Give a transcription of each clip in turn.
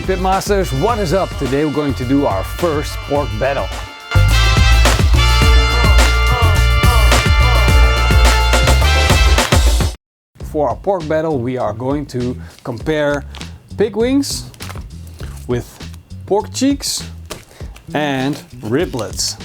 Pitmasters, what is up? Today we're going to do our first pork battle. For our pork battle we are going to compare pig wings with pork cheeks and riblets.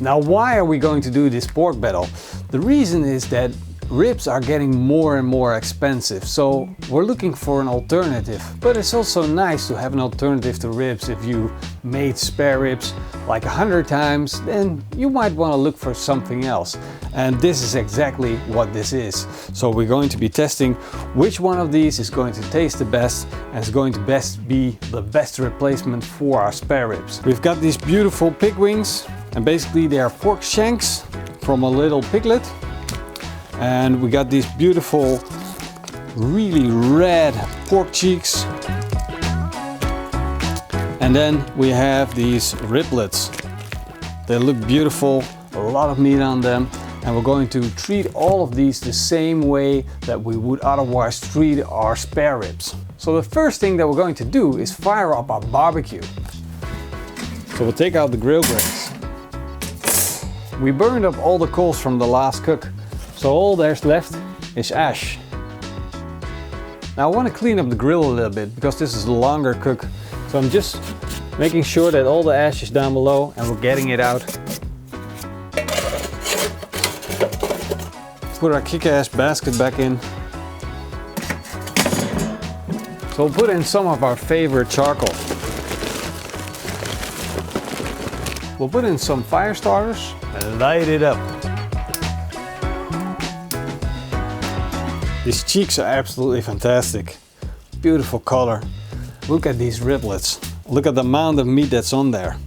Now why are we going to do this pork battle? The reason is that ribs are getting more and more expensive, so we're looking for an alternative. But it's also nice to have an alternative to ribs. If you made spare ribs like 100 times, then you might want to look for something else. And this is exactly what this is. So we're going to be testing which one of these is going to taste the best and is going to be the best replacement for our spare ribs. We've got these beautiful pig wings, and basically they are pork shanks from a little piglet. And we got these beautiful, really red pork cheeks. And then we have these riblets. They look beautiful, a lot of meat on them. And we're going to treat all of these the same way that we would otherwise treat our spare ribs. So the first thing that we're going to do is fire up our barbecue. So we'll take out the grill grates. We burned up all the coals from the last cook. So all there's left is ash. Now I want to clean up the grill a little bit because this is a longer cook. So I'm just making sure that all the ash is down below and we're getting it out. Put our kick-ass basket back in. So we'll put in some of our favorite charcoal. We'll put in some fire starters and light it up. These cheeks are absolutely fantastic. Beautiful color. Look at these riblets. Look at the amount of meat that's on there.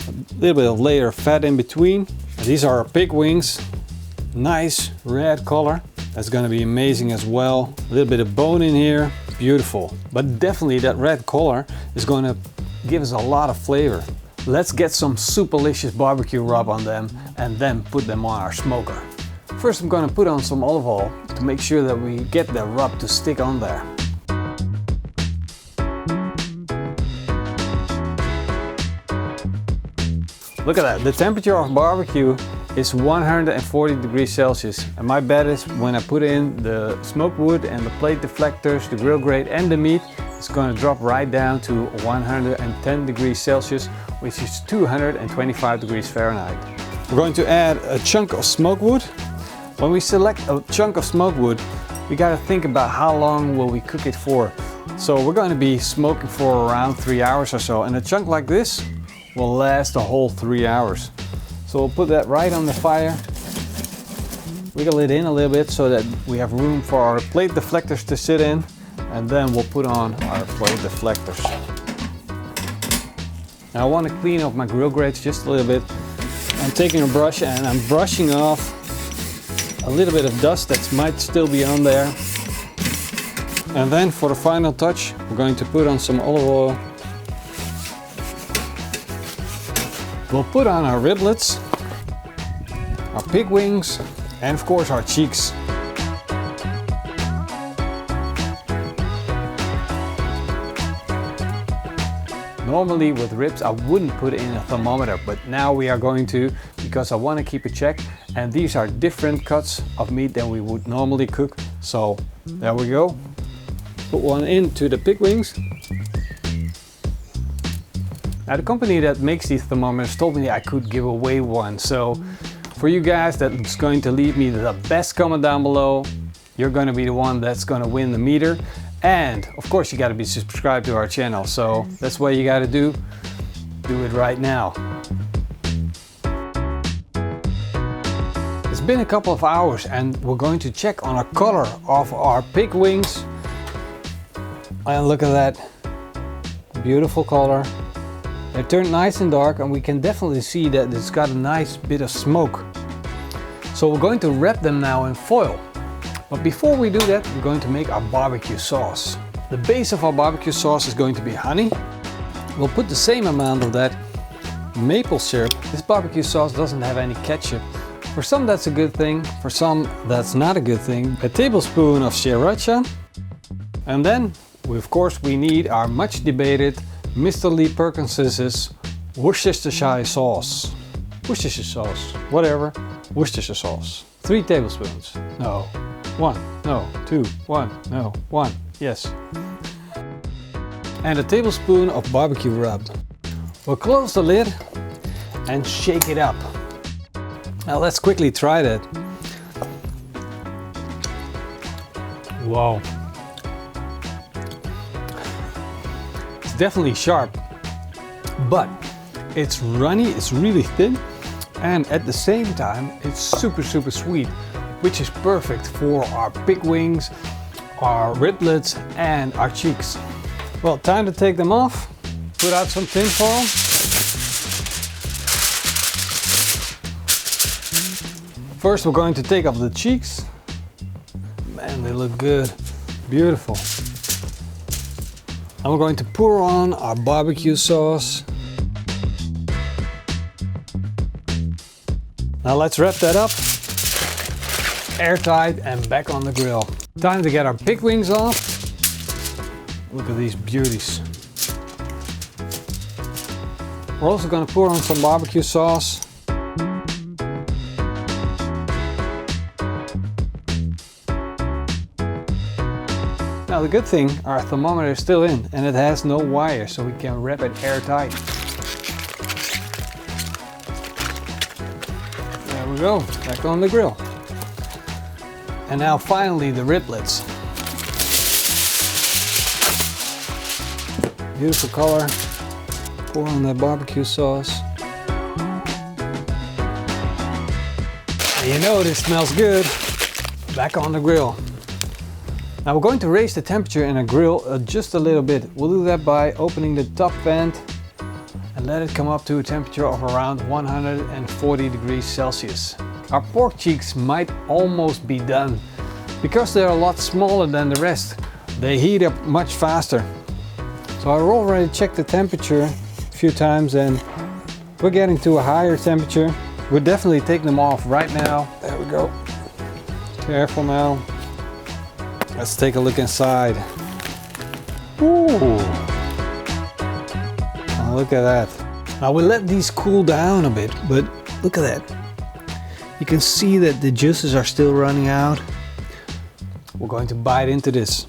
A little bit of layer of fat in between. These are our pig wings. Nice red color. That's gonna be amazing as well. A little bit of bone in here. Beautiful. But definitely that red color is gonna give us a lot of flavor. Let's get some superlicious barbecue rub on them and then put them on our smoker. First I'm gonna put on some olive oil to make sure that we get the rub to stick on there. Look at that, the temperature of barbecue is 140 degrees Celsius. And my bet is when I put in the smoke wood and the plate deflectors, the grill grate and the meat, it's going to drop right down to 110 degrees Celsius, which is 225 degrees Fahrenheit. We're going to add a chunk of smoke wood. When we select a chunk of smoke wood, we got to think about how long will we cook it for. So we're going to be smoking for around 3 hours or so, and a chunk like this will last the whole 3 hours. So we'll put that right on the fire, wiggle it in a little bit so that we have room for our plate deflectors to sit in, and then we'll put on our plate deflectors. Now I want to clean up my grill grates just a little bit. I'm taking a brush and I'm brushing off a little bit of dust that might still be on there. And then for the final touch, we're going to put on some olive oil. We'll put on our riblets, our pig wings, and of course our cheeks. Normally with ribs I wouldn't put in a thermometer, but now we are going to, because I want to keep a check, and these are different cuts of meat than we would normally cook. So there we go. Put one into the pig wings. Now the company that makes these thermometers told me I could give away one. So for you guys that's going to leave me the best comment down below, you're going to be the one that's going to win the meter. And of course you got to be subscribed to our channel. So that's what you got to do. Do it right now. It's been a couple of hours and we're going to check on the color of our pig wings. And look at that. Beautiful color. They turned nice and dark, and we can definitely see that it's got a nice bit of smoke. So we're going to wrap them now in foil. But before we do that, we're going to make our barbecue sauce. The base of our barbecue sauce is going to be honey. We'll put the same amount of that maple syrup. This barbecue sauce doesn't have any ketchup. For some that's a good thing, for some that's not a good thing. A tablespoon of sriracha. And then Of course, we need our much debated Mr. Lee Perkins's Worcestershire sauce. Worcestershire sauce, whatever, Worcestershire sauce. 3 tablespoons. No. 1. No. 2. 1. No. 1. Yes. And a tablespoon of barbecue rub. We'll close the lid and shake it up. Now let's quickly try that. Wow. It's definitely sharp, but it's runny, it's really thin, and at the same time it's super sweet, which is perfect for our pig wings, our riblets and our cheeks. Well, time to take them off. Put out some tin foil. First we're going to take off the cheeks. Man, they look good. Beautiful. And we're going to pour on our barbecue sauce. Now let's wrap that up. Airtight and back on the grill. Time to get our pig wings off. Look at these beauties. We're also going to pour on some barbecue sauce. Now the good thing, our thermometer is still in and it has no wire, so we can wrap it airtight. There we go, back on the grill. And now finally the riblets. Beautiful color. Pour on that barbecue sauce. And you know this smells good. Back on the grill. Now we're going to raise the temperature in a grill just a little bit. We'll do that by opening the top vent and let it come up to a temperature of around 140 degrees Celsius. Our pork cheeks might almost be done. Because they're a lot smaller than the rest, they heat up much faster. So I already checked the temperature a few times and we're getting to a higher temperature. We'll definitely take them off right now. There we go. Careful now. Let's take a look inside. Ooh. Oh, look at that. Now we let these cool down a bit, but look at that. You can see that the juices are still running out. We're going to bite into this.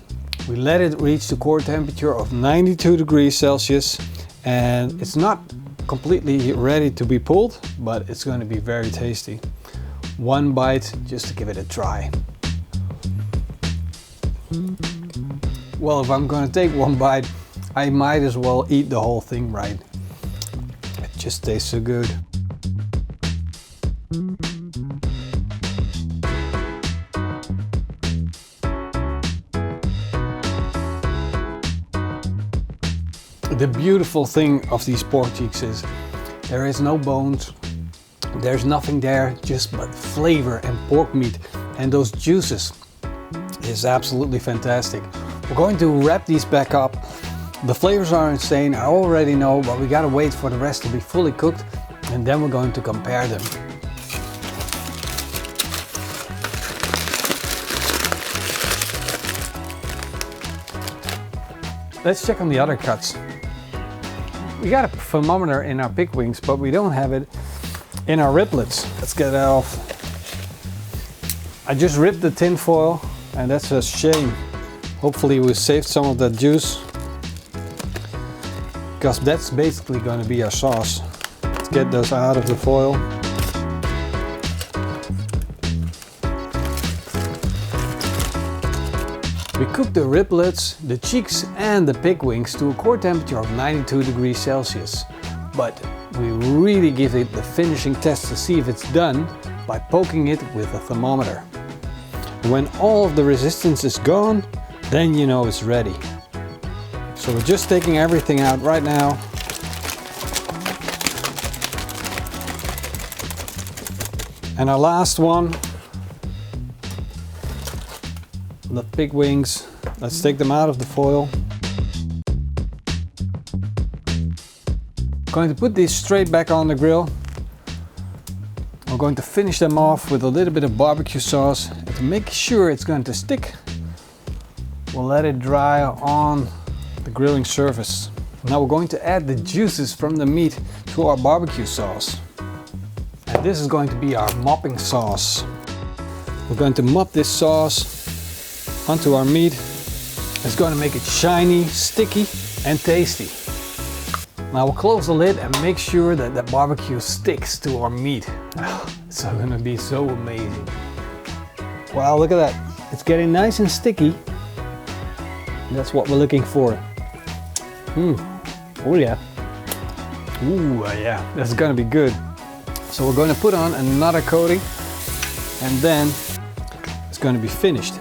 We let it reach the core temperature of 92 degrees Celsius, and it's not completely ready to be pulled, but it's going to be very tasty. One bite just to give it a try. Well, if I'm going to take one bite, I might as well eat the whole thing right. It just tastes so good. The beautiful thing of these pork cheeks is there is no bones, there's nothing there, just but flavor and pork meat, and those juices is absolutely fantastic. We're going to wrap these back up. The flavors are insane, I already know, but we gotta wait for the rest to be fully cooked and then we're going to compare them. Let's check on the other cuts. We got a thermometer in our pig wings, but we don't have it in our riblets. Let's get that off. I just ripped the tin foil and that's a shame. Hopefully we saved some of that juice, because that's basically going to be our sauce. Let's get those out of the foil. We cook the riblets, the cheeks and the pig wings to a core temperature of 92 degrees Celsius. But we really give it the finishing test to see if it's done by poking it with a thermometer. When all of the resistance is gone, then you know it's ready. So we're just taking everything out right now. And our last one, the pig wings. Let's take them out of the foil. I'm going to put these straight back on the grill. We're going to finish them off with a little bit of barbecue sauce. And to make sure it's going to stick, we'll let it dry on the grilling surface. Now we're going to add the juices from the meat to our barbecue sauce. And this is going to be our mopping sauce. We're going to mop this sauce onto our meat. It's going to make it shiny, sticky, and tasty. Now we'll close the lid and make sure that the barbecue sticks to our meat. It's going to be so amazing. Wow, look at that. It's getting nice and sticky. That's what we're looking for. Oh yeah. Ooh, yeah, that's gonna be good. So we're going to put on another coating and then it's going to be finished.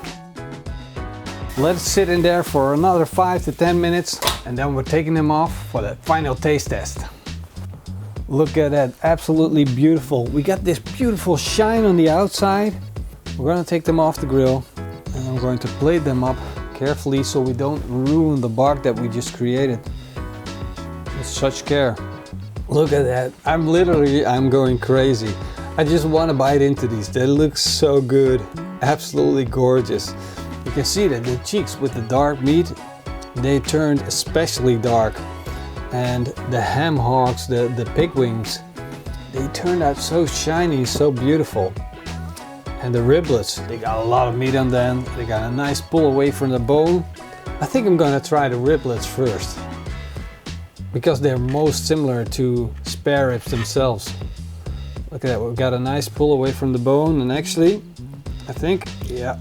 Let it sit in there for another 5 to 10 minutes and then we're taking them off for the final taste test. Look at that, absolutely beautiful. We got this beautiful shine on the outside. We're going to take them off the grill and I'm going to plate them up carefully so we don't ruin the bark that we just created. With such care. Look at that. I'm going crazy. I just want to bite into these. They look so good. Absolutely gorgeous. You can see that the cheeks with the dark meat, they turned especially dark. And the ham hocks, the pig wings, they turned out so shiny, so beautiful. And the riblets, they got a lot of meat on them. They got a nice pull away from the bone. I think I'm gonna try the riblets first, because they're most similar to spare ribs themselves. Look at that, we've got a nice pull away from the bone, and actually, I think, yeah,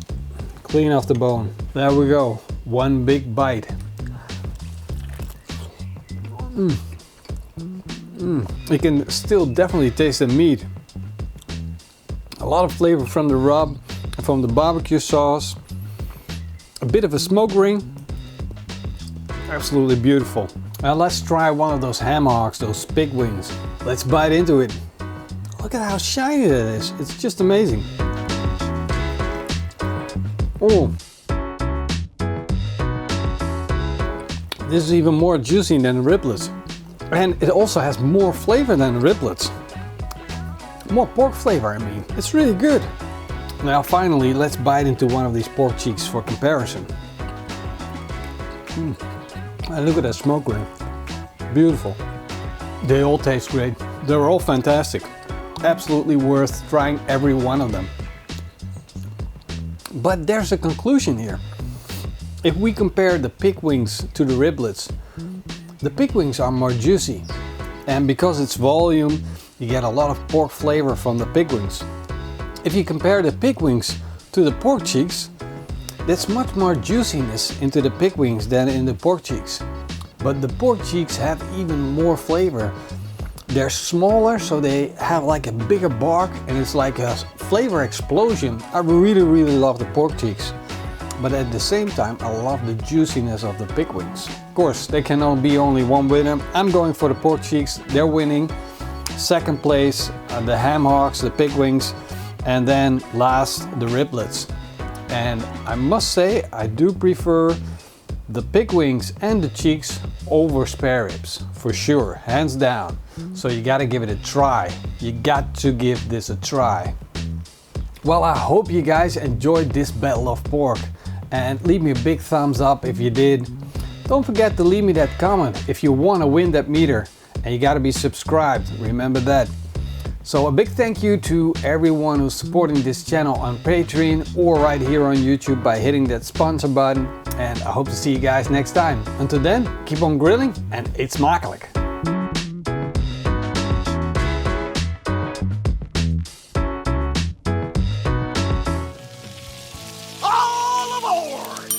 clean off the bone. There we go, one big bite. You can still definitely taste the meat. A lot of flavor from the rub, from the barbecue sauce, a bit of a smoke ring. Absolutely beautiful. Now let's try one of those ham hocks, those pig wings. Let's bite into it. Look at how shiny that is. It's just amazing. Oh. This is even more juicy than the riblets. And it also has more flavor than the riblets. More pork flavor, I mean. It's really good. Now finally, let's bite into one of these pork cheeks for comparison. And look at that smoke ring. Beautiful. They all taste great. They're all fantastic. Absolutely worth trying every one of them. But there's a conclusion here. If we compare the pig wings to the riblets, the pig wings are more juicy. And because it's volume, you get a lot of pork flavor from the pig wings. If you compare the pig wings to the pork cheeks, there's much more juiciness into the pig wings than in the pork cheeks. But the pork cheeks have even more flavor. They're smaller, so they have like a bigger bark and it's like a flavor explosion. I really love the pork cheeks. But at the same time, I love the juiciness of the pig wings. Of course, there can be only one winner. I'm going for the pork cheeks. They're winning. Second place, the ham hocks, the pig wings, and then last, the riblets. And I must say, I do prefer the pig wings and the cheeks over spare ribs, for sure, hands down. So you gotta give it a try. You got to give this a try. Well, I hope you guys enjoyed this battle of pork, and leave me a big thumbs up if you did. Don't forget to leave me that comment if you want to win that meter, and you gotta be subscribed, remember that. So a big thank you to everyone who's supporting this channel on Patreon or right here on YouTube by hitting that sponsor button, and I hope to see you guys next time. Until then, keep on grilling and eet smakelijk! All aboard!